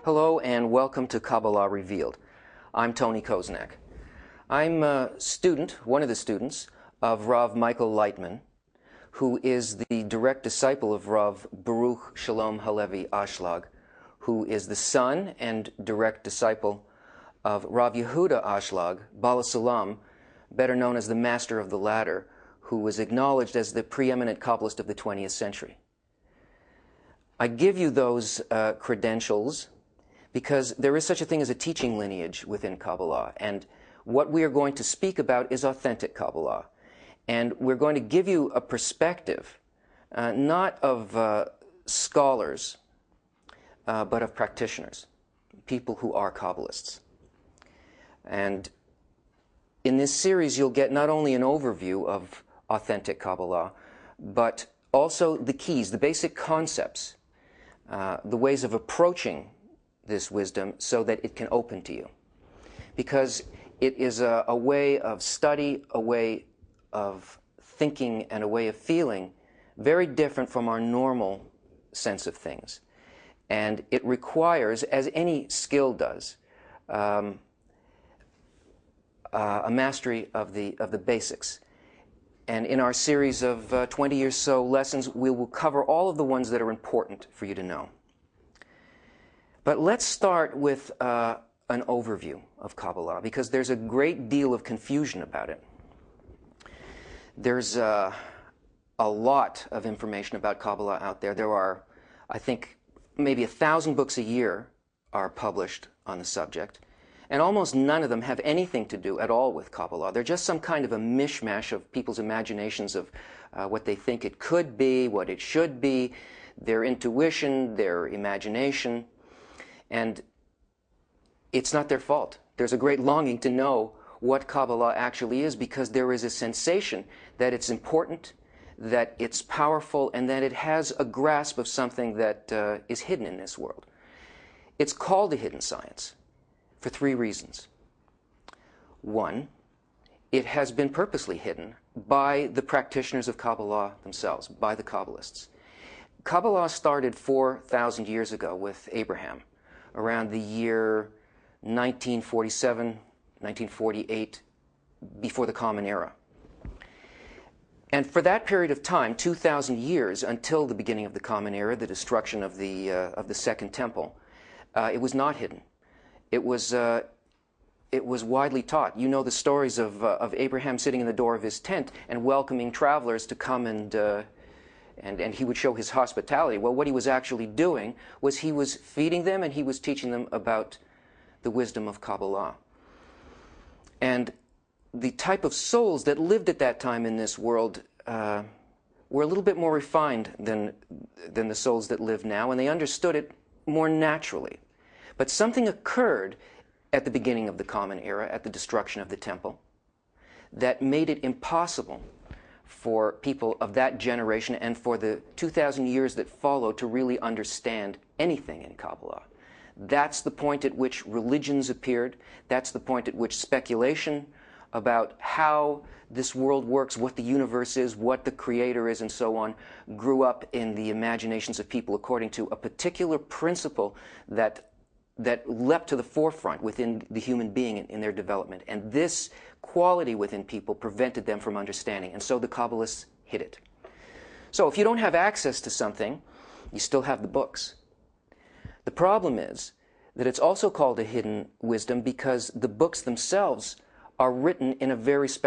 Hello and welcome to Kabbalah Revealed. I'm Tony Koznak. I'm a student, one of the students, of Rav Michael Lightman, who is the direct disciple of Rav Baruch Shalom Halevi Ashlag, who is the son and direct disciple of Rav Yehuda Ashlag, Bala Salam, better known as the Master of the Ladder, who was acknowledged as the preeminent Kabbalist of the 20th century. I give you those credentials because there is such a thing as a teaching lineage within Kabbalah, and what we are going to speak about is authentic Kabbalah. And we're going to give you a perspective, not of scholars, but of practitioners, people who are Kabbalists. And in this series, you'll get not only an overview of authentic Kabbalah, but also the keys, the basic concepts, the ways of approaching this wisdom so that it can open to you. Because it is a way of study, a way of thinking, and a way of feeling very different from our normal sense of things. And it requires, as any skill does, a mastery of the basics. And in our series of 20 or so lessons, we will cover all of the ones that are important for you to know. But let's start with an overview of Kabbalah, because there's a great deal of confusion about it. There's a lot of information about Kabbalah out there. There are, I think, maybe 1,000 books a year are published on the subject, and almost none of them have anything to do at all with Kabbalah. They're just some kind of a mishmash of people's imaginations of what they think it could be, what it should be, their intuition, their imagination. And it's not their fault. There's a great longing to know what Kabbalah actually is, because there is a sensation that it's important, that it's powerful, and that it has a grasp of something that is hidden in this world. It's called a hidden science for 3 reasons. 1, it has been purposely hidden by the practitioners of Kabbalah themselves, by the Kabbalists. Kabbalah started 4,000 years ago with Abraham, around the year 1947, 1948, before the Common Era. And for that period of time, 2,000 years until the beginning of the Common Era, the destruction of the Second Temple, it was not hidden. It was widely taught. You know the stories of Abraham sitting in the door of his tent and welcoming travelers to come and he would show his hospitality. Well, what he was actually doing was he was feeding them and he was teaching them about the wisdom of Kabbalah. And the type of souls that lived at that time in this world were a little bit more refined than the souls that live now, and they understood it more naturally. But something occurred at the beginning of the Common Era, at the destruction of the temple, that made it impossible for people of that generation and for the 2,000 years that followed to really understand anything in Kabbalah. That's the point at which religions appeared. That's the point at which speculation about how this world works, what the universe is, what the creator is, and so on, grew up in the imaginations of people according to a particular principle that leapt to the forefront within the human being in their development. And this quality within people prevented them from understanding. And so the Kabbalists hid it. So if you don't have access to something, you still have the books. The problem is that it's also called a hidden wisdom because the books themselves are written in a very special